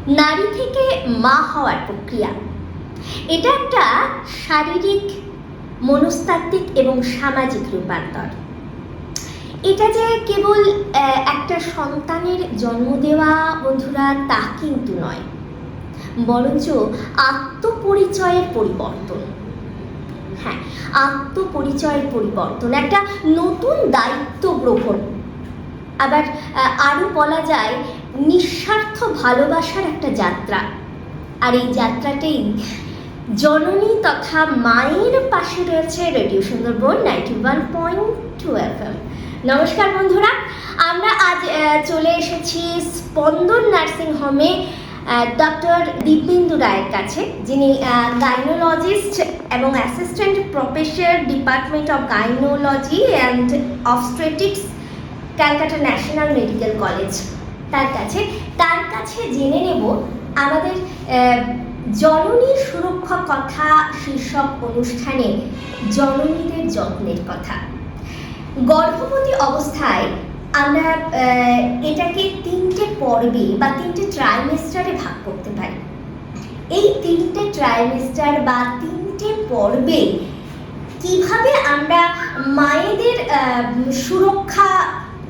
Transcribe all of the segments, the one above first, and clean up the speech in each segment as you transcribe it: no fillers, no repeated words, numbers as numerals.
নারী থেকে মা হওয়ার প্রক্রিয়া, এটা একটা শারীরিক, মনস্তাত্ত্বিক এবং সামাজিক রূপান্তর। এটা যে কেবল একটা সন্তানের জন্ম দেওয়া বন্ধুরা, তা কিন্তু নয়, বরঞ্চ আত্মপরিচয়ের পরিবর্তন। হ্যাঁ, আত্মপরিচয়ের পরিবর্তন, একটা নতুন দায়িত্ব গ্রহণ, আবার আরও বলা যায় নিঃস্বার্থ ভালোবাসার একটা যাত্রা। আর এই যাত্রাতেই জননী তথা মায়ের পাশে রয়েছে রেডিও সুন্দরবন 91.2 FM। নমস্কার বন্ধুরা, আমরা আজ চলে এসেছি স্পন্দন নার্সিং হোমে ডক্টর দিব্যেন্দু রায়ের কাছে, যিনি গাইনোলজিস্ট এবং assistant professor, department of গাইনোলজি and obstetrics, Calcutta national medical college. তার কাছে জেনে নেব আমাদের জননী সুরক্ষা কথা শীর্ষক অনুষ্ঠানে জননীদের যত্নের কথা। গর্ভবতী অবস্থায় আমরা এটাকে 3টে পর্বে বা 3টে ট্রাইমেস্টারে ভাগ করতে পারি। এই 3টে ট্রাইমেস্টার বা 3টে পর্বে কিভাবে আমরা মায়েদের সুরক্ষা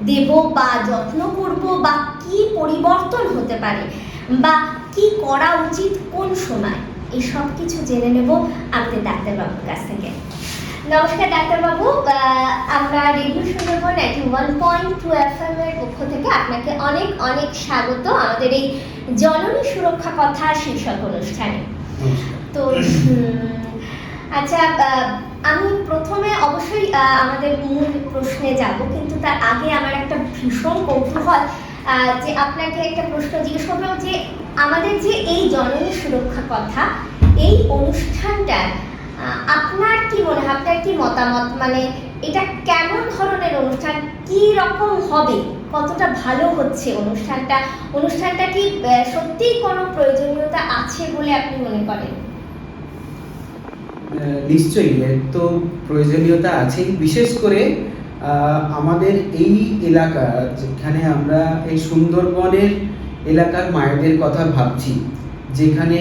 দেব বা যত্ন করব, বা কি পরিবর্তন হতে পারে, বা কি করা উচিত কোন সময়, এই সব কিছু জেনে নেব আমাদের ডাক্তারবাবুর কাছ থেকে। নমস্কার ডাক্তারবাবু, আমরা রেডিও সুন্দরবন 91.2 FM এর পক্ষ থেকে আপনাকে অনেক অনেক স্বাগত আমাদের এই জননী সুরক্ষা কথা শীর্ষক অনুষ্ঠানে। তো আচ্ছা, আমি প্রথমে অবশ্যই আমাদের মূল প্রশ্নে যাব, কিন্তু তার আগে আমার একটা ভীষণ কৌতূহল যে আপনাকে একটা প্রশ্ন জিজ্ঞেস করবো, যে আমাদের যে এই জননী সুরক্ষা কথা, এই অনুষ্ঠানটা আপনার কি মনে হয়, আপনার কি মতামত, মানে এটা কেমন ধরনের অনুষ্ঠান, কি রকম হবে, কতটা ভালো হচ্ছে অনুষ্ঠানটা কি সত্যিই কোনো প্রয়োজনীয়তা আছে বলে আপনি মনে করেন? নিশ্চয়ই, এর তো প্রয়োজনীয়তা আছেই। বিশেষ করে আমাদের এই এলাকা, যেখানে আমরা এই সুন্দরবনের এলাকার মায়েদের কথা ভাবছি, যেখানে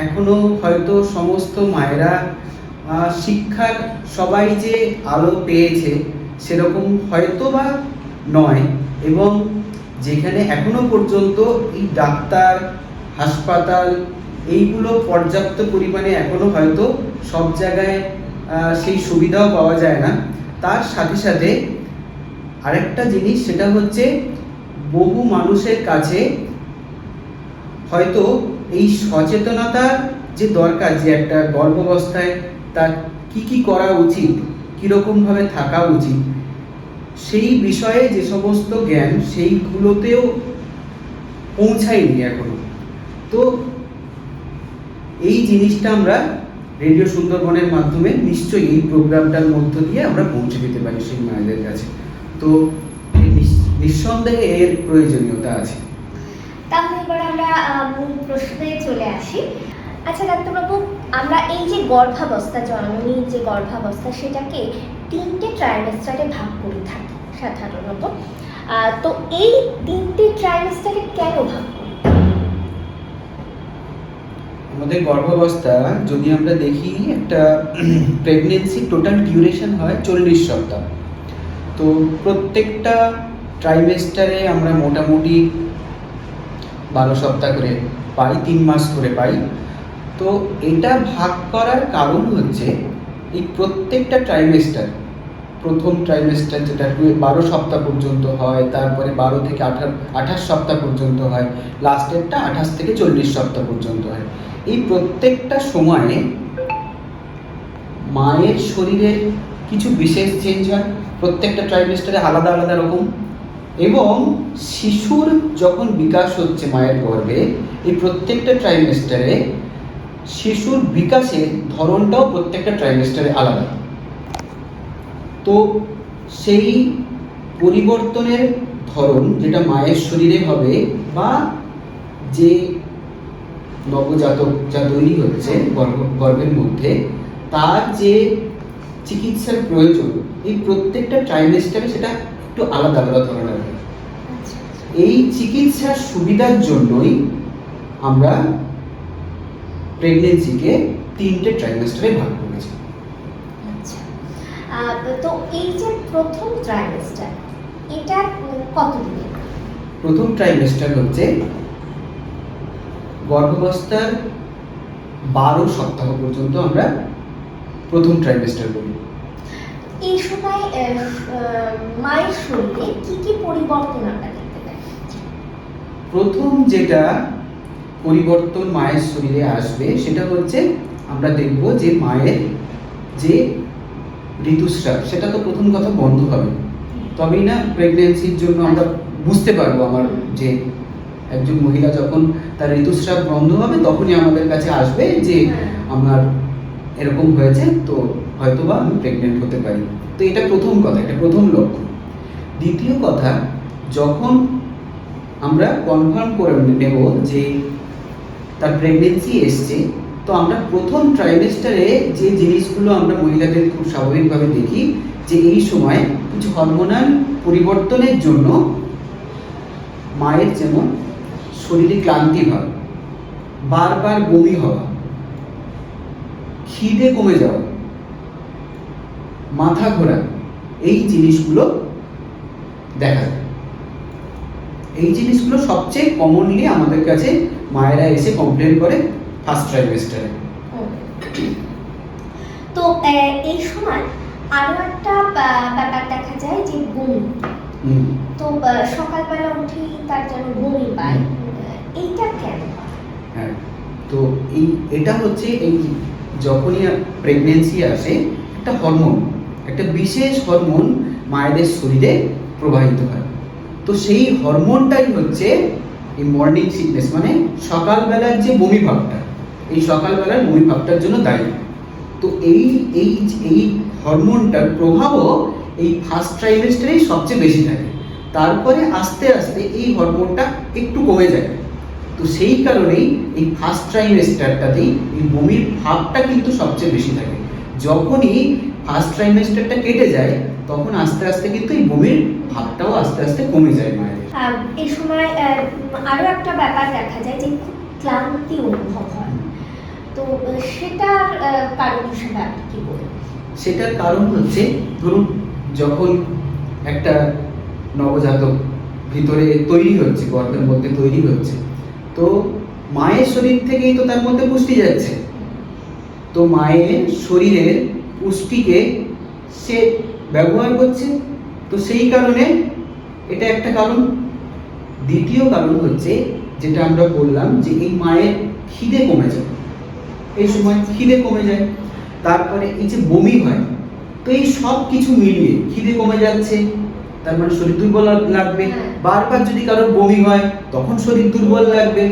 এখনো হয়তো সমস্ত মায়েরা শিক্ষার সবাই যে আলো পেয়েছে সেরকম হয়তো বা নয়, এবং যেখানে এখনো পর্যন্ত এই ডাক্তার, হাসপাতাল এইগুলো পর্যাপ্ত পরিমাণে এখনো হয়তো সব জায়গায় সেই সুবিধাও পাওয়া যায় না। তার সাথে সাথে আরেকটা জিনিস, সেটা হচ্ছে বহু মানুষের কাছে হয়তো এই সচেতনতার যে দরকার, যে একটা গর্ভাবস্থায় তার কি করা উচিত, কীরকমভাবে থাকা উচিত, সেই বিষয়ে যে সমস্ত জ্ঞান, সেইগুলোতেও পৌঁছায়নি এখনো। তো এই জিনিসটা আমরা রেডিও সুন্দরবনের মাধ্যমে নিশ্চয়ই এই প্রোগ্রামটার মধ্য দিয়ে আমরা পৌঁছে দিতে পারি সেই মায়েদের কাছে। তো নিঃসন্দেহে এর প্রয়োজনীয়তা আছে। তাহলে এবার আমরা মূল প্রশ্নে চলে আসি। আচ্ছা ডাক্তারবাবু, আমরা এই যে গর্ভাবস্থা, জননীর যে গর্ভাবস্থা, সেটাকে 3টে ট্রাইমেস্টারে ভাগ করে থাকি সাধারণত। তো এই 3টে ট্রাইমেস্টারে কেন ভাগ করি? আমাদের গর্ভাবস্থা যদি আমরা দেখি, একটা প্রেগনেন্সি টোটাল ডিউরেশন হয় 40 সপ্তাহ। তো প্রত্যেকটা ট্রাইমেস্টারে আমরা মোটামুটি 12 সপ্তাহ করে পাই, 3 মাস করে পাই। তো এটা ভাগ করার কারণ হচ্ছে এই প্রত্যেকটা ট্রাইমেস্টার, প্রথম ট্রাইমেস্টার যেটা 12 সপ্তাহ পর্যন্ত হয়, তারপরে 12 থেকে 28 সপ্তাহ পর্যন্ত হয়, লাস্টেরটা 28 থেকে 40 সপ্তাহ পর্যন্ত হয়। এই প্রত্যেকটা সময়ে মায়ের শরীরে কিছু বিশেষ চেঞ্জ হয়, প্রত্যেকটা ট্রাইমেস্টারে আলাদা আলাদা রকম। এবং শিশুর যখন বিকাশ হচ্ছে মায়ের গর্ভে, এই প্রত্যেকটা ট্রাইমেস্টারে শিশুর বিকাশের ধরনটাও প্রত্যেকটা ট্রাইমেস্টারে আলাদা। তো সেই পরিবর্তনের ধরন, যেটা মায়ের শরীরে হবে বা যে নবজাতক যা তৈরি হচ্ছে গর্ভের মধ্যে, তার যে চিকিৎসার প্রয়োজন, এই প্রত্যেকটা ট্রাইমেস্টারে সেটা একটু আলাদা আলাদা ধরনের হয়। এই চিকিৎসার সুবিধার জন্যই আমরা প্রেগনেন্সিকে 3টে ট্রাইমেস্টারে ভাগ করেছি। আচ্ছা, তো এই যে প্রথম ট্রাইমেস্টার, এটা কতদিনের? প্রথম ট্রাইমেস্টার হচ্ছে গর্ভাবস্থার 12 সপ্তাহ পর্যন্ত আমরা প্রথম ট্রাইমেস্টার বলি। এই সময় মায়ের শরীরে কি কি পরিবর্তন আমরা দেখতে পাই? প্রথম যেটা পরিবর্তন মায়ের শরীরে আসবে সেটা হচ্ছে আমরা দেখব যে মায়ের যে ঋতুস্রাব সেটা তো প্রথম কথা বন্ধ হবে, তবেই না প্রেগনেন্সির জন্য আমরা বুঝতে পারবো আমার যে একজন মহিলা যখন তার ঋতুস্রাব বন্ধ হবে তখনই আমাদের কাছে আসবে যে আমার এরকম হয়েছে, তো হয়তোবা আমি প্রেগনেন্ট হতে পারি। তো এটা প্রথম কথা, এটা প্রথম লক্ষণ। দ্বিতীয় কথা, যখন আমরা কনফার্ম করে নেব যে তার প্রেগনেন্সি এসছে, তো আমরা প্রথম ট্রাইমেস্টারে যে জিনিসগুলো আমরা মহিলাদের খুব স্বাভাবিকভাবে দেখি যে এই সময় কিছু হরমোনাল পরিবর্তনের জন্য মায়ের যেমন শরীরে ক্লান্তি হয়, বারবার বমি হওয়া, খিদে কমে যাওয়া, মাথা ঘোরা, এই জিনিসগুলো দেখা যায়। এই জিনিসগুলো সবচেয়ে কমনলি আমাদের কাছে মায়েরা এসে কমপ্লেন করে ফার্স্ট ট্রাইমেস্টারে। তো এই সময় আরো একটা ব্যাপার দেখা যায় যে বমি। তো সকালবেলা উঠেই তার যেন বমি পায়, এইটা কেন? হ্যাঁ, তো এটা হচ্ছে এই যখনই প্রেগনেন্সি আসে একটা হরমোন, একটা বিশেষ হরমোন মায়েদের শরীরে প্রবাহিত হয়। তো সেই হরমোনটাই হচ্ছে এই মর্নিং সিকনেস, মানে সকালবেলার যে বমি ভাবটা, এই সকালবেলার বমি ভাবটার জন্য দায়ী। তো এই এই এই হরমোনটার প্রভাবও এই ফার্স্ট ট্রাইমেস্টারেই সবচেয়ে বেশি থাকে, তারপরে আস্তে আস্তে এই হরমোনটা একটু কমে যায়। তো সেই কারণেই এই ফার্স্ট ট্রাইমেস্টারটাতেই এই বমির ভাবটা কিন্তু সবচেয়ে বেশি থাকে। যখনই ফার্স্ট ট্রাইমেস্টারটা কেটে যায় তখন আস্তে আস্তে কিন্তু এই বমির ভাবটাও আস্তে আস্তে কমে যায় মায়ের। এই সময় আরো একটা ব্যাপার দেখা যায় যে খুব ক্লান্তি অনুভব হয়, তো সেটার কারণ হিসেবে আপনি কি বলবেন? সেটার কারণ হচ্ছে, ধরুন যখন একটা নবজাতক ভিতরে তৈরি হচ্ছে, গর্ভের মধ্যে তৈরি হচ্ছে, তো মায়ের শরীর থেকেই তো তার মধ্যে পুষ্টি যাচ্ছে, তো মায়ের শরীরের পুষ্টিকে সে ব্যবহার করছে, তো সেই কারণে এটা একটা কারণ। দ্বিতীয় কারণ হচ্ছে যেটা আমরা বললাম যে এই মায়ের খিদে কমে যায়, এই সময় খিদে কমে যায়, তারপরে এই যে বমি হয়, তো এই সব কিছু মিলিয়ে খিদে কমে যাচ্ছে, তার মানে শরীর দুর্বল লাগবে। বারবার যদি কারোর বমি হয় তখন শরীর দুর্বল লাগবে,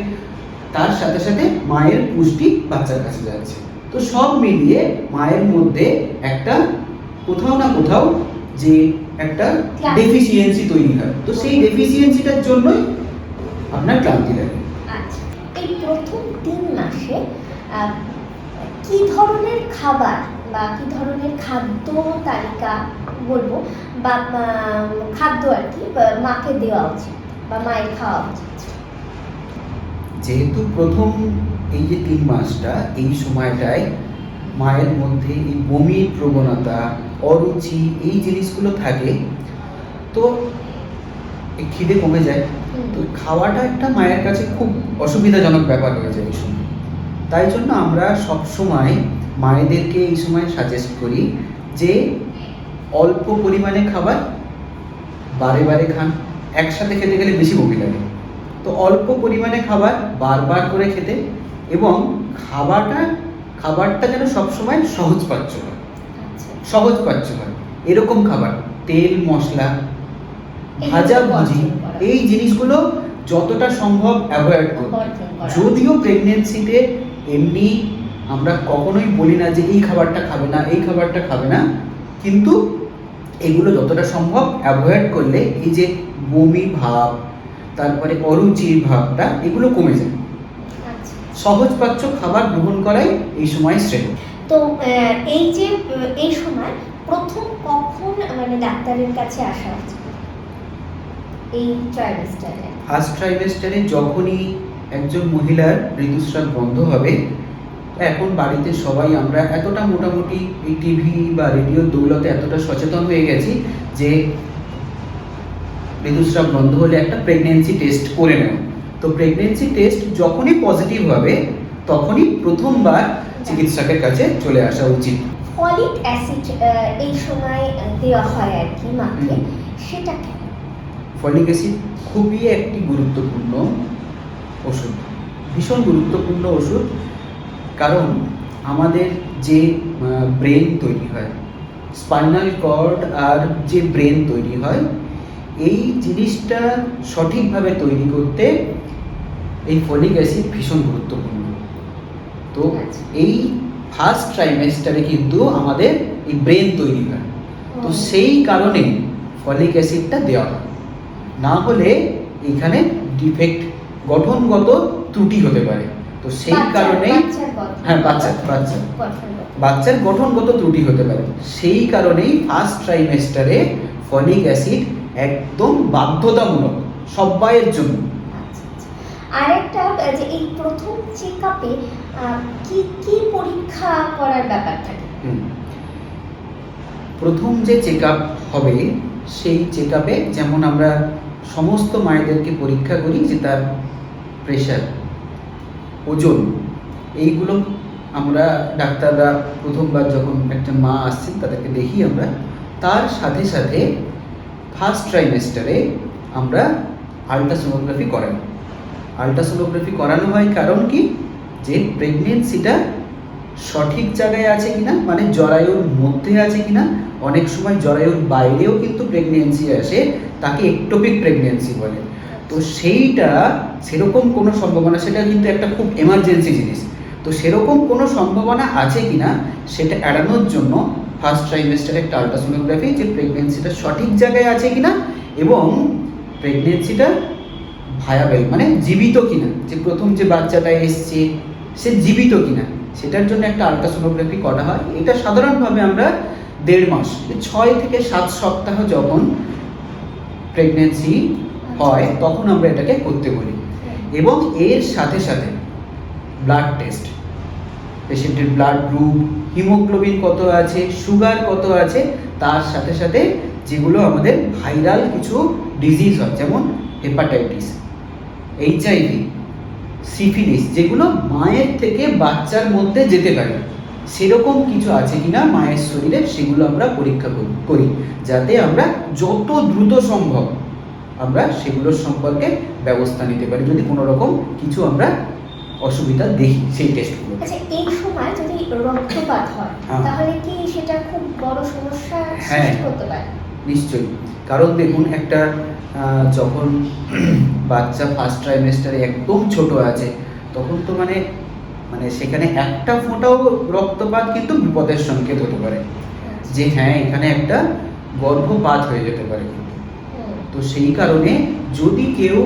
তার সাথে সাথে মায়ের পুষ্টি বাচ্চার কাছে যাচ্ছে। তো সব মিলিয়ে মায়ের মধ্যে একটা কোথাও না কোথাও যে একটা ডেফিসিয়েন্সি তৈরি হয়, তো সেই ডেফিসিয়েন্সিটার জন্যই আপনার ক্লান্তি লাগে। আচ্ছা, এই প্রথম 3 মাসে কি ধরনের খাবার বা কি ধরনের খাদ্য তালিকা বলবো বা খাদ্য আর কি মাকে দেওয়া উচিত বা মায়ের খাওয়া উচিত? যেহেতু প্রথম এই যে 3 মাসটা, এই সময়টায় মায়ের মধ্যে এই বমির প্রবণতা, অরুচি, এই জিনিসগুলো থাকে, তো এই খিদে কমে যায়, তো খাওয়াটা একটা মায়ের কাছে খুব অসুবিধাজনক ব্যাপার হয়ে যায় এই সময়। তাই জন্য আমরা সব সময় মায়েদেরকে এই সময় সাজেস্ট করি যে অল্প পরিমাণে খাবার বারে বারে খান, একসাথে খেতে গেলে বেশি বমি লাগে, তো অল্প পরিমাণে খাবার বারবার করে খেতে, এবং খাবারটা যেন সবসময় সহজপাচ্য হয়, সহজপাচ্য হয় এরকম খাবার, তেল মশলা ভাজা ভাজি এই জিনিসগুলো যতটা সম্ভব অ্যাভয়েড করতে। যদিও প্রেগনেন্সিতে এমনি আমরা কখনোই বলি না যে এই খাবারটা খাবে না, এই খাবারটা খাবে না, কিন্তু এগুলো যতটা সম্ভব অ্যাভয়েড করলে এই যে বমি ভাব, তারপরে অরুচির ভাবটা, এগুলো কমে যায়। সহজপাচ্য খাবার গ্রহণ করাই এই সময় শ্রেয়। তো এই যে এই সময় প্রথম কখন মানে ডাক্তারের কাছে আসা উচিত? এই ট্রাইমেস্টারে, ফার্স্ট ট্রাইমেস্টারে যখনই একজন মহিলার ঋতুস্রাব বন্ধ হবে, এখন বাড়িতে সবাই আমরা এতটা মোটামুটি এই টিভি বা রেডিওর দৌলতে এতটা সচেতন হয়ে গেছি যে ঋতুস্রাব বন্ধ হলে একটা প্রেগনেন্সি টেস্ট করে নেব। তো প্রেগনেন্সি টেস্ট যখনই পজিটিভ হবে তখনই প্রথমবার চিকিৎসকের কাছে চলে আসা উচিত। ফলিক অ্যাসিড এই সময় দেওয়া হয় আর কি মাকে, সেটা কেন? ফলিক অ্যাসিড খুবই একটি গুরুত্বপূর্ণ ওষুধ, ভীষণ গুরুত্বপূর্ণ ওষুধ। কারণ আমাদের যে ব্রেন তৈরি হয়, স্পাইনাল কর্ড আর যে ব্রেন তৈরি হয়, এই জিনিসটা সঠিকভাবে তৈরি করতে এই ফলিক অ্যাসিড ভীষণ গুরুত্বপূর্ণ। তো এই ফার্স্ট ট্রাইমেস্টারে কিন্তু আমাদের এই ব্রেন তৈরি হয়, তো সেই কারণে ফলিক অ্যাসিডটা দেওয়া হয়। না হলে এখানে ডিফেক্ট, গঠনগত ত্রুটি হতে পারে। তো সেই কারণে হ্যাঁ বাচ্চার গঠনগত ত্রুটি হতে পারে। সেই কারণেই ফার্স্ট ট্রাইমেস্টারে ফলিক অ্যাসিড একদম বাধ্যতামূলক সবাইয়ের জন্য। আরেকটা যে এই প্রথম চেকআপে কি কি পরীক্ষা করার ব্যাপার থাকে? প্রথম যে চেকআপ হবে সেই চেকআপে যেমন আমরা সমস্ত মায়েদেরকে পরীক্ষা করি যে তার প্রেশার, ওজন, এইগুলো আমরা ডাক্তাররা প্রথমবার যখন একটা মা আসছেন তাদেরকে দেখি আমরা। তার সাথে সাথে ফার্স্ট ট্রাইমেস্টারে আমরা আলট্রাসোনোগ্রাফি করাই। আলট্রাসোনোগ্রাফি করানো হয় কারণ কি, যে প্রেগনেন্সিটা সঠিক জায়গায় আছে কিনা, মানে জরায়ুর মধ্যে আছে কিনা। অনেক সময় জরায়ুর বাইরেও কিন্তু প্রেগনেন্সি আসে, তাকে একটোপিক প্রেগনেন্সি বলে। তো সেইটা সেরকম কোনো সম্ভাবনা, সেটা কিন্তু একটা খুব এমার্জেন্সি জিনিস, তো সেরকম কোনো সম্ভাবনা আছে কিনা সেটা এড়ানোর জন্য ফার্স্ট ট্রাইমেস্টারে একটা আলট্রাসোনোগ্রাফি, যে প্রেগনেন্সিটা সঠিক জায়গায় আছে কিনা এবং প্রেগনেন্সিটা ভায়াবেল মানে জীবিত কিনা, যে প্রথম যে বাচ্চাটা এসছে সে জীবিত কিনা, সেটার জন্য একটা আলট্রাসোনোগ্রাফি করা হয়। এটা সাধারণভাবে আমরা 1.5 মাস, 6 থেকে 7 সপ্তাহ যখন প্রেগনেন্সি হয় তখন আমরা এটাকে করতে বলি। এবং এর সাথে সাথে ব্লাড টেস্ট, পেশেন্টের ব্লাড গ্রুপ, হিমোগ্লোবিন কত আছে, সুগার কত আছে, তার সাথে সাথে যেগুলো আমাদের ভাইরাল কিছু ডিজিজ হয় যেমন হেপাটাইটিস, এইচআইভি, সিফিলিস, যেগুলো মায়ের থেকে বাচ্চার মধ্যে যেতে পারে, সেরকম কিছু আছে কিনা মায়ের শরীরে, সেগুলো আমরা পরীক্ষা করি যাতে আমরা যত দ্রুত সম্ভব আমরা সেগুলোর সম্পর্কে ব্যবস্থা নিতে পারি যদি কোনো রকম কিছু আমরা অসুবিধা দেখি সেই টেস্টগুলো। আচ্ছা, এই সময় যদি রক্তপাত হয় তাহলে কি সেটা খুব বড় সমস্যা সৃষ্টি করতে পারে? নিশ্চয়ই, কারণ দেখুন একটা যখন বাচ্চা ফার্স্ট ট্রাইমেস্টারে একদম ছোট আছে তখন তো মানে সেখানে একটা ফোঁটাও রক্তপাত কিন্তু বিপদের সংকেত হতে পারে, যে হ্যাঁ এখানে একটা গর্ভপাত হয়ে যেতে পারে। তো সেই কারণে যদি কেউ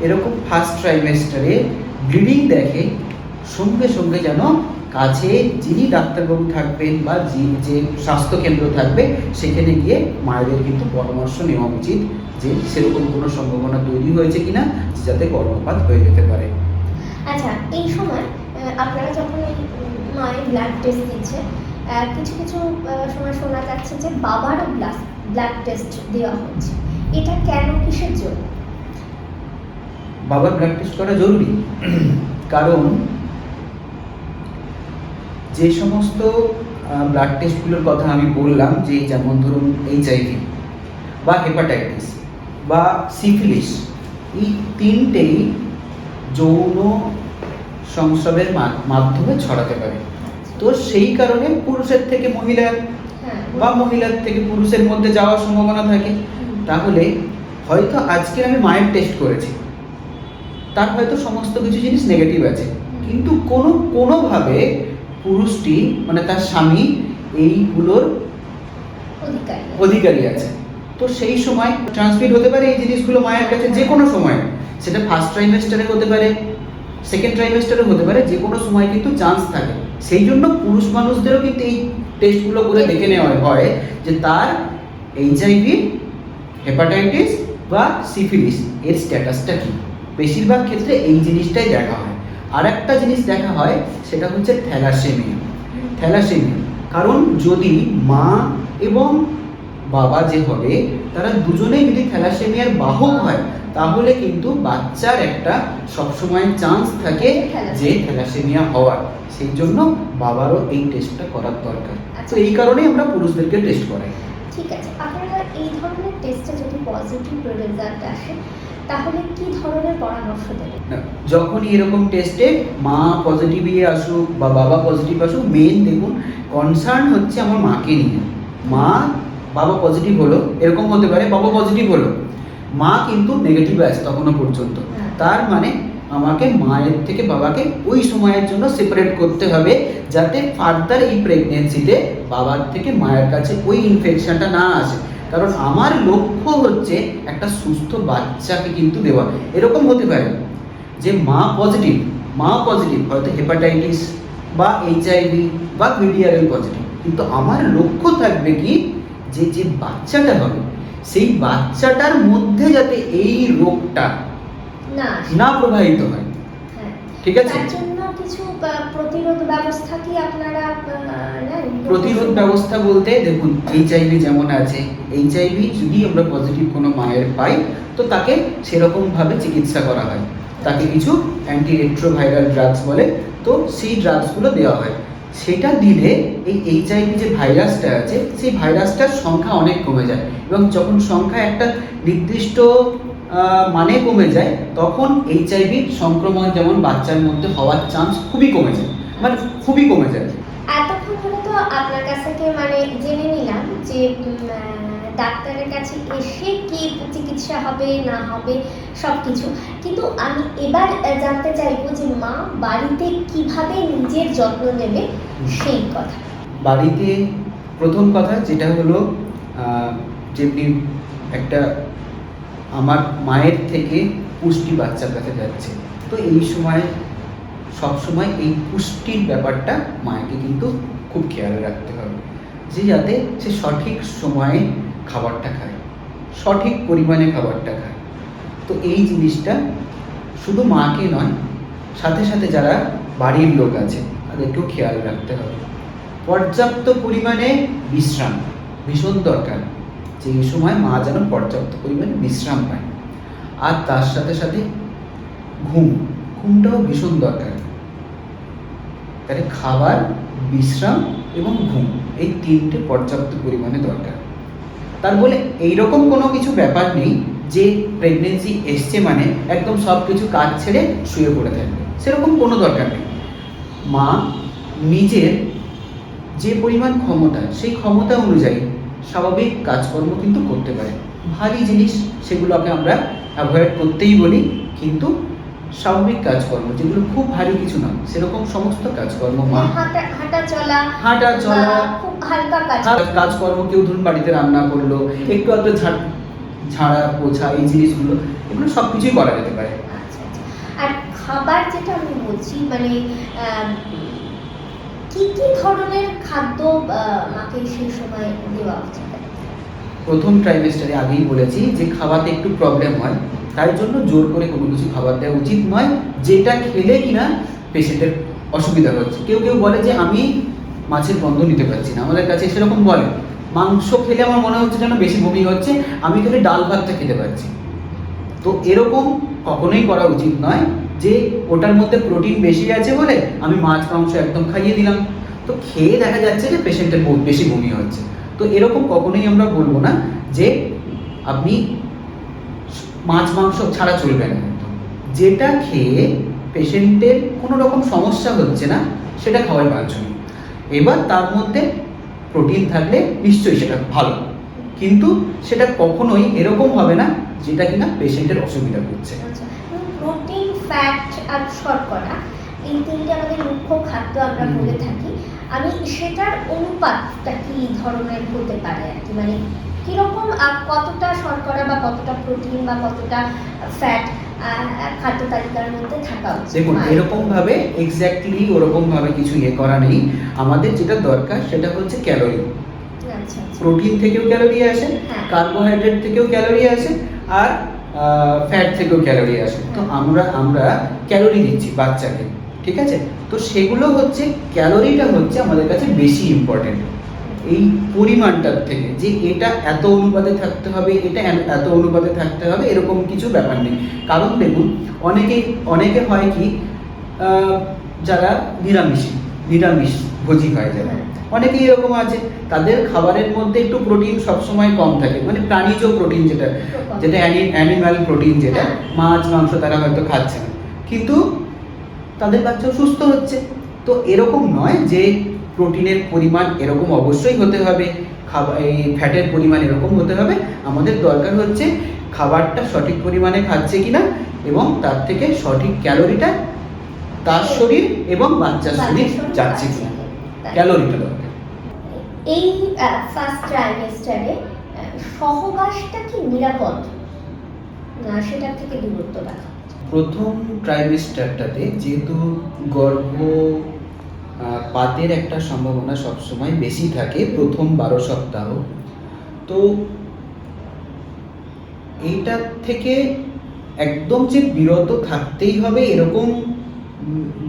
এরকম ফার্স্ট ট্রাইমেস্টারে ব্লিডিং দেখে, সঙ্গে সঙ্গে যেন কাছে যিনি ডাক্তারবাবু থাকবেন বা যে স্বাস্থ্যকেন্দ্র থাকবে সেখানে গিয়ে মায়েদের কিন্তু পরামর্শ নেওয়া উচিত যে সেরকম কোনো সম্ভাবনা তৈরি হয়েছে কিনা যাতে গর্ভপাত হয়ে যেতে পারে। আচ্ছা, এই সময় আপনারা যখন মায়ের ব্লাড টেস্ট দিচ্ছে, কিছু কিছু সময় শোনা যাচ্ছে যে বাবারও ব্লাড টেস্ট দেওয়া হচ্ছে, এটা কেন, কিসের জন্য? বাবার ব্লাড টেস্ট করা জরুরি, কারণ যে সমস্ত ব্লাড টেস্টগুলোর কথা আমি বললাম, যে যেমন ধরুন এইচআইভি বা হেপাটাইটিস বা সিফিলিস, এই তিনটেই যৌন সংস্রবের মাধ্যমে ছড়াতে পারে। তো সেই কারণে পুরুষের থেকে মহিলার বা মহিলার থেকে পুরুষের মধ্যে যাওয়ার সম্ভাবনা থাকে। তাহলে হয়তো আজকে আমি মায়ের টেস্ট করেছি, তার হয়তো সমস্ত কিছু জিনিস নেগেটিভ আছে, কিন্তু কোনোভাবে পুরুষটি মানে তার স্বামী এইগুলোর অধিকারী আছে। তো সেই সময় ট্রান্সমিট হতে পারে এই জিনিসগুলো মায়ের কাছে যে কোনো সময়, সেটা ফার্স্ট ট্রাইমেস্টারে হতে পারে, সেকেন্ড ট্রাইমেস্টারে হতে পারে, যে কোনো সময় কিন্তু চান্স থাকে। সেই জন্য পুরুষ মানুষদেরও কিন্তু এই টেস্টগুলো করে দেখে নেওয়া হয় যে তার এইচআইভি, হেপাটাইটিস বা সিফিলিস এর স্ট্যাটাসটা কী। বেশিরভাগ ক্ষেত্রে এই জিনিসটাই দেখা হয়। আর একটা জিনিস দেখা হয় সেটা হচ্ছে থ্যালাসেমিয়া। কারণ যদি মা এবং বাবা যে হবে তারা দুজনেই যদি থ্যালাসেমিয়ার বাহক হয় তাহলে কিন্তু বাচ্চার একটা সবসময় চান্স থাকে যে থ্যালাসেমিয়া হওয়ার। সেই জন্য বাবারও এই টেস্টটা করার দরকার। তো এই কারণেই আমরা পুরুষদেরকে টেস্ট করাই। ঠিক আছে, আপনারা এই ধরনের টেস্টে যদি পজিটিভ রেজাল্ট আসে তাহলে কি ধরনের পরামর্শ দেবেন? যখনই এরকম টেস্টে মা পজিটিভ আসুক বা বাবা পজিটিভ আসুক, মেন দেখুন কনসার্ন হচ্ছে আমার মাকে নিয়ে। বাবা পজিটিভ হলো, এরকম হতে পারে বাবা পজিটিভ হলো, মা কিন্তু নেগেটিভ আছে তখনও পর্যন্ত। তার মানে আমাকে মায়ের থেকে বাবাকে ওই সময়ের জন্য সেপারেট করতে হবে, যাতে ফার্দার এই প্রেগনেন্সিতে বাবার থেকে মায়ের কাছে ওই ইনফেকশনটা না আসে। কারণ আমার লক্ষ্য হচ্ছে একটা সুস্থ বাচ্চাকে কিন্তু দেওয়া। এরকম হতে পারে যে মা পজিটিভ হয়তো হেপাটাইটিস বা HIV বা VDRL পজিটিভ, কিন্তু আমার লক্ষ্য থাকবে কি যে বাচ্চাটা হবে সেই বাচ্চাটার মধ্যে যাতে এই রোগটা না প্রবাহিত হয়। ঠিক আছে, তার জন্য কিছু প্রতিরোধ ব্যবস্থা কি আপনারা নেন? প্রতিরোধ ব্যবস্থা বলতে দেখুন HIV যেমন আছে, HIV যদি আমরা পজিটিভ কোনো মায়ের পাই তো তাকে সেরকম ভাবে চিকিৎসা করা হয়। তাকে কিছু অ্যান্টিরেট্রোভাইরাল ড্রাগস বলে, তো সেই ড্রাগসগুলো দেওয়া হয়। সেটা দিলে এই HIV যে ভাইরাসটা আছে সেই ভাইরাসটার সংখ্যা অনেক কমে যায়, এবং যখন সংখ্যা একটা নির্দিষ্ট মানে কমে যায় তখন HIV সংক্রমণ যেমন বাচ্চার মধ্যে হওয়ার চান্স খুবই কমে যায়, মানে খুবই কমে যায়। এতক্ষণ ধরে তো আপনার কাছ থেকে মানে জেনে নিলাম যে ডাক্তারের কাছে এসে কি চিকিৎসা হবে না হবে সব কিছু, কিন্তু আমি এবার জানতে চাইবো যে মা বাড়িতে কিভাবে নিজের যত্ন নেবে সেই কথা। বাড়িতে প্রথম কথা যেটা হলো যেমনি একটা আমার মায়ের থেকে পুষ্টি বাচ্চার কাছে যাচ্ছে, তো এই সময় সবসময় এই পুষ্টির ব্যাপারটা মাকে কিন্তু খুব খেয়াল রাখতে হবে, যে যাতে সে সঠিক সময়ে খাবারটা খায়, সঠিক পরিমাণে খাবারটা খায়। তো এই জিনিসটা শুধু মাকে নয়, সাথে সাথে যারা বাড়ির লোক আছে তাদেরকেও খেয়াল রাখতে হবে। পর্যাপ্ত পরিমাণে বিশ্রাম ভীষণ দরকার, যে এই সময় মা যেন পর্যাপ্ত পরিমাণে বিশ্রাম পায়। আর তার সাথে সাথে ঘুমটাও ভীষণ দরকার। তাহলে খাবার, বিশ্রাম এবং ঘুম এই তিনটে পর্যাপ্ত পরিমাণে দরকার। তার বলে এইরকম কোনো কিছু ব্যাপার নেই যে প্রেগনেন্সি এসছে মানে একদম সব কিছু কাজ ছেড়ে শুয়ে পড়ে থাকবে, সেরকম কোনো দরকার নেই। মা নিজের যে পরিমাণ ক্ষমতা সেই ক্ষমতা অনুযায়ী স্বাভাবিক কাজকর্ম কিন্তু করতে পারে। ভারী জিনিস সেগুলোকে আমরা অ্যাভয়েড করতেই বলি, কিন্তু স্বাভাবিক কাজকর্ম যেগুলো খুব ভারী কিছু নয় সেরকম সমস্ত কাজকর্ম মা হাঁটা চলা খুব হালকা কাজকর্ম, কেউ ধরুন বাড়িতে রান্না করলো, একটু আধটু ঝাড়া পোছা এই জিনিসগুলো, এগুলো সব কিছুই করা যেতে পারে। আচ্ছা। আর খাবার যেটা আমি বলছি মানে কি কি ধরনের খাদ্য মাকে সেই সময় দেওয়া উচিত? প্রথম ট্রাইমেস্টারে আগেই বলেছি যে খাওয়াতে একটু প্রবলেম হয়, তাই জন্য জোর করে কোনো কিছু খাবার দেওয়া উচিত নয় যেটা খেলে কিনা পেশেন্টের অসুবিধা হচ্ছে। কেউ বলে যে আমি মাছের গন্ধ নিতে পারছি না, আমাদের কাছে সেরকম বলে। মাংস খেলে আমার মনে হচ্ছে যেন বেশি বমি হচ্ছে, আমি খেলে ডাল ভাতটা খেতে পারছি। তো এরকম কখনোই করা উচিত নয় যে ওটার মধ্যে প্রোটিন বেশি আছে বলে আমি মাছ মাংস একদম খাইয়ে দিলাম, তো খেয়ে দেখা যাচ্ছে যে পেশেন্টের বহুত বেশি বমি হচ্ছে। তো এরকম কখনোই আমরা বলবো না যে আপনি মাছ মাংস ছাড়া চলবে না। যেটা খেয়ে পেশেন্টের কোনো রকম সমস্যা হচ্ছে না সেটা খাওয়াই বাঞ্ছনীয়। এবার তার মধ্যে প্রোটিন থাকলে নিশ্চয়ই সেটা ভালো, কিন্তু সেটা কখনোই এরকম হবে না যেটা কিনা পেশেন্টের অসুবিধা করছে। প্রোটিন, ফ্যাট আর শর্করা এই তিনটে আমাদের মুখ্য খাদ্য আমরা বলে থাকি। আমি সেটার অনুপাতটা কি ধরনের হতে পারে আর কি, মানে কিরকম কতটা শর্করা বা কতটা প্রোটিন বা কতটা ফ্যাট খাদ্য তালিকার মধ্যে থাকা উচিত? দেখুন এরকম ভাবে এক্স্যাক্টলি ওরকম ভাবে কিছু করা নেই। আমাদের যেটা দরকার সেটা হচ্ছে ক্যালোরি। প্রোটিন থেকেও ক্যালোরি আসে, কার্বোহাইড্রেট থেকেও ক্যালোরি আসে, আর ফ্যাট থেকেও ক্যালোরি আসে। তো আমরা ক্যালোরি দিচ্ছি বাচ্চাকে, ঠিক আছে? তো সেগুলো হচ্ছে, ক্যালোরিটা হচ্ছে আমাদের কাছে বেশি ইম্পর্টেন্ট এই পরিমাণটার থেকে, যে এটা এত অনুপাতে থাকতে হবে, এটা এত অনুপাতে থাকতে হবে, এরকম কিছু ব্যাপার নেই। কারণ দেখুন, অনেকে হয় কি, যারা নিরামিষ ভোজী হয়, যারা অনেকেই এরকম আছে, তাদের খাবারের মধ্যে একটু প্রোটিন সবসময় কম থাকে, মানে প্রাণীজ প্রোটিন যেটা অ্যানিম্যাল প্রোটিন, যেটা মাছ মাংস তারা হয়তো খাচ্ছে না, কিন্তু তাদের বাচ্চাও সুস্থ হচ্ছে। তো এরকম নয় যে প্রোটিনের পরিমাণ এরকম অবশ্যই হতে হবে, এই ফ্যাটের পরিমাণ এরকম হতে হবে। আমাদের দরকার হচ্ছে খাবারটা সঠিক পরিমাণে খাচ্ছে কিনা, এবং তার থেকে সঠিক ক্যালোরিটা তার শরীর এবং বাচ্চার শরীর যাচ্ছে কিনা, ক্যালোরিটা দরকার। এই ফার্স্ট ট্রাইমেস্টারে সহবাসটা কি নিরাপদ, না সেটার থেকে দূরত্ব রাখা? প্রথম ট্রাইমেস্টারটাতে যেহেতু গর্ভপাতের একটা সম্ভাবনা সবসময় বেশি থাকে প্রথম 12 সপ্তাহ, তো এইটার থেকে একদম যে বিরত থাকতেই হবে এরকম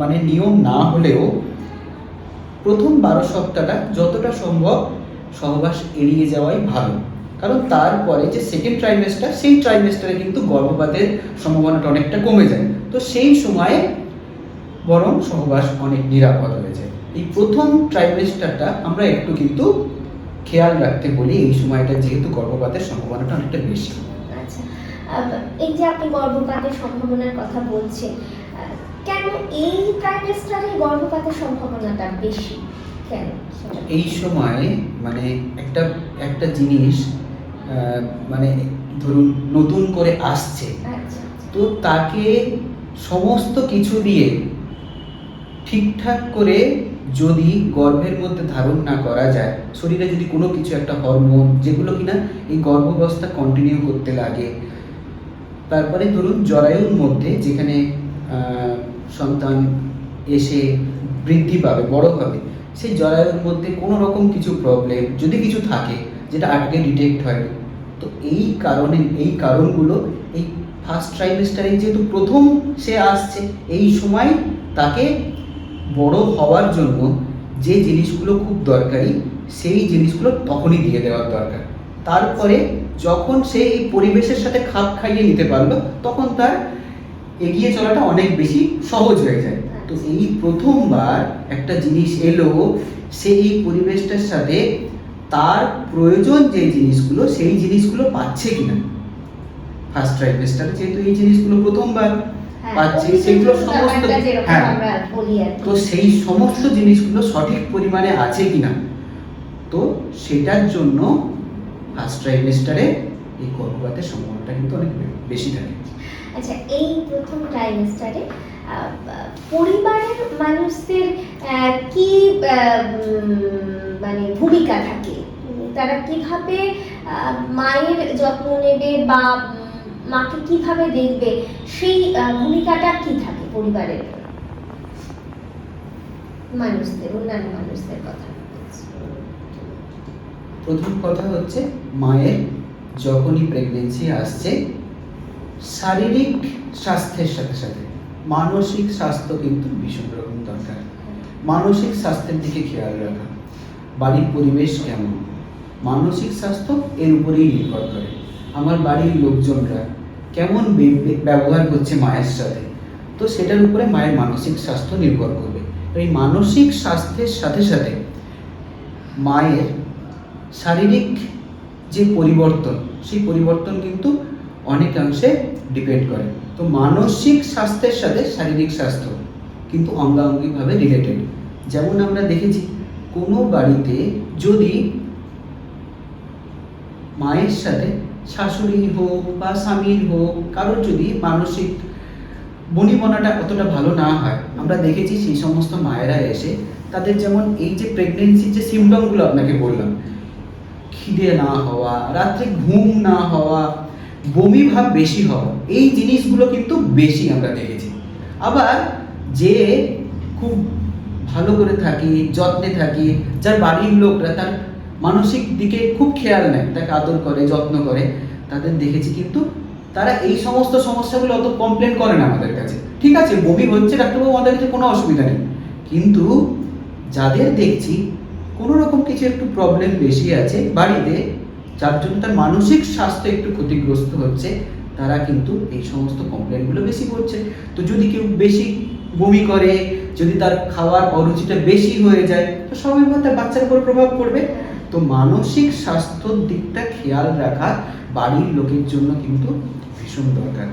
মানে নিয়ম না হলেও, প্রথম 12 সপ্তাহটা যতটা সম্ভব সহবাস এড়িয়ে যাওয়াই ভালো। কারণ তারপরে যে সেকেন্ড ট্রাইমেস্টার, সেই ট্রাইমেস্টারে কিন্তু গর্ভপাতের সম্ভাবনাটা অনেকটা কমে যায়। তো সেই সময়ে বরং সহবাস অনেক নিরাপদ হয়ে যায়। এই প্রথম ট্রাইমেস্টারটা আমরা একটু কিন্তু খেয়াল রাখতে বলি, এই সময়টা যেহেতু গর্ভপাতের সম্ভাবনাটা অনেকটা বেশি। আচ্ছা, এই যে আপনি গর্ভপাতের সম্ভাবনার কথা বলছেন, কেন এই ট্রাইমেস্টারে গর্ভপাতের সম্ভাবনাটা বেশি, কেন? এই সময় মানে একটা জিনিস মানে ধরুন নতুন করে আসছে, তো তাকে সমস্ত কিছু দিয়ে ঠিকঠাক করে যদি গর্ভের মধ্যে ধারণ না করা যায়, শরীরে যদি কোনো কিছু একটা হরমোন যেগুলো কিনা এই গর্ভাবস্থা কন্টিনিউ করতে লাগে, তারপরে ধরুন জরায়ুর মধ্যে যেখানে সন্তান এসে বৃদ্ধি পাবে, বড় হবে, সেই জরায়ুর মধ্যে কোনো রকম কিছু প্রবলেম যদি কিছু থাকে যেটা আগে ডিটেক্ট হয়, তো এই কারণগুলো এই ফার্স্ট ট্রাইমেস্টারে যেহেতু প্রথম সে আসছে, এই সময় তাকে বড় হওয়ার জন্য যে জিনিসগুলো খুব দরকারি সেই জিনিসগুলো তখনই দিয়ে দেওয়ার দরকার। তারপরে যখন সে এই পরিবেশের সাথে খাপ খাইয়ে নিতে পারলো, তখন তার এগিয়ে চলাটা অনেক বেশি সহজ হয়ে যায়। তো এই প্রথমবার একটা জিনিস এলো, সে এই পরিবেশটার সাথে তার প্রয়োজন যে জিনিসগুলো, সেই জিনিসগুলো পাচ্ছে কিনা। ফার্স্ট ট্রাইমেস্টারে যেহেতু এই জিনিসগুলো প্রথমবার পাচ্ছে, সেগুলো সমস্ত, হ্যাঁ, তো সেই সমস্ত জিনিসগুলো সঠিক পরিমাণে আছে কিনা, তো সেটার জন্য ফার্স্ট ট্রাইমেস্টারে এই গর্ভপাতের সম্ভাবনাটা কিন্তু অনেক বেশি থাকে। আচ্ছা, এই প্রথম ট্রাইমেস্টারে পরিবারের মানুষদের কি মানে ভূমিকা থাকে, তারা কিভাবে মায়ের যত্ন নেবে বা মাকে কিভাবে দেখবে, সেই ভূমিকাটা কি থাকে পরিবারের মানুষদের, অন্যান্য মানুষদের কথা? প্রথম কথা হচ্ছে, মায়ের যখনই প্রেগনেন্সি আসছে, শারীরিক স্বাস্থ্যের সাথে সাথে মানসিক স্বাস্থ্য কিন্তু ভীষণ রকম দরকার। মানসিক স্বাস্থ্যের দিকে খেয়াল রাখা, বাড়ির পরিবেশ কেমন, মানসিক স্বাস্থ্য এর উপরেই নির্ভর করে। আমার বাড়ির লোকজনরা কেমন ব্যবহার করছে মায়ের সাথে, তো সেটার উপরে মায়ের মানসিক স্বাস্থ্য নির্ভর করবে। এই মানসিক স্বাস্থ্যের সাথে সাথে মায়ের শারীরিক যে পরিবর্তন, সেই পরিবর্তন কিন্তু অনেকাংশে ডিপেন্ড করে। তো মানসিক স্বাস্থ্যের সাথে শারীরিক স্বাস্থ্য কিন্তু অঙ্গাঙ্গিভাবে রিলেটেড। যেমন আমরা দেখেছি, কোনো বাড়িতে যদি মায়ের সাথে শাশুড়ি হোক বা স্বামীর হোক, কারোর যদি মানসিক বনিবনাটা অতটা ভালো না হয়, আমরা দেখেছি সেই সমস্ত মায়েরা এসে তাদের, যেমন এই যে প্রেগনেন্সির যে সিমটমগুলো আপনাকে বললাম, খিদে না হওয়া, রাত্রে ঘুম না হওয়া, বমি ভাব বেশি হওয়া, এই জিনিসগুলো কিন্তু বেশি আমরা দেখেছি। আবার যে খুব ভালো করে থাকি, যত্নে থাকি, যার বাড়ির লোকরা তার মানসিক দিকে খুব খেয়াল নেয়, তাকে আদর করে, যত্ন করে, তাদের দেখেছি কিন্তু তারা এই সমস্ত সমস্যাগুলো অত কমপ্লেন করে না আমাদের কাছে। ঠিক আছে, বমি হচ্ছে ডাক্তারবাবু, আমাদের কাছে কোনো অসুবিধা নেই, কিন্তু যাদের দেখছি কোনো রকম কিছু একটু প্রবলেম বেশি আছে বাড়িতে, যার জন্য তার মানসিক স্বাস্থ্য একটু ক্ষতিগ্রস্ত হচ্ছে, তারা কিন্তু এই সমস্ত কমপ্লেনগুলো বেশি করছে। তো যদি কেউ বেশি বমি করে, যদি তার খাওয়ার অরুচিটা বেশি হয়ে যায়, তো স্বাভাবিকভাবে তার বাচ্চার উপর প্রভাব পড়বে। তো মানসিক স্বাস্থ্যর দিকটা খেয়াল রাখা বাড়ির লোকের জন্য কিন্তু ভীষণ দরকার।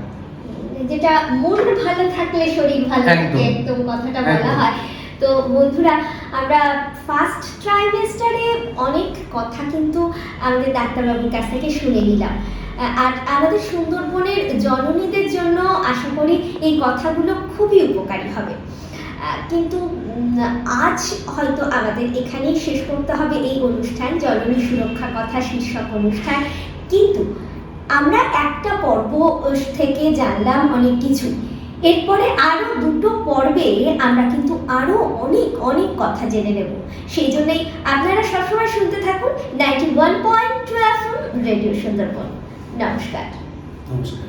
যেটা মন ভালো থাকলে শরীর ভালো থাকে, একদম। একদম কথাটা বলা একদম। হয়। তো বন্ধুরা, আমরা ফার্স্ট ট্রাইমেস্টারে অনেক কথা কিন্তু আমাদের ডাক্তারবাবুর কাছ থেকে শুনে নিলাম। আর আমাদের সুন্দরবনের জননীদের জন্য আশা করি এই কথাগুলো খুবই উপকারী হবে। কিন্তু আজ হয়তো আমাদের এখানেই শেষ করতে হবে এই অনুষ্ঠান, জননী সুরক্ষা কথা শীর্ষক অনুষ্ঠান। কিন্তু আমরা একটা পর্ব থেকে জানলাম অনেক কিছু, এরপরে আরো দুটো পর্বে আমরা কিন্তু আরো অনেক অনেক কথা জেনে নেব। সেই জন্যই আপনারা সবসময় শুনতে থাকুন 91.2 FM রেডিও সুন্দরবন। নমস্কার। নমস্কার।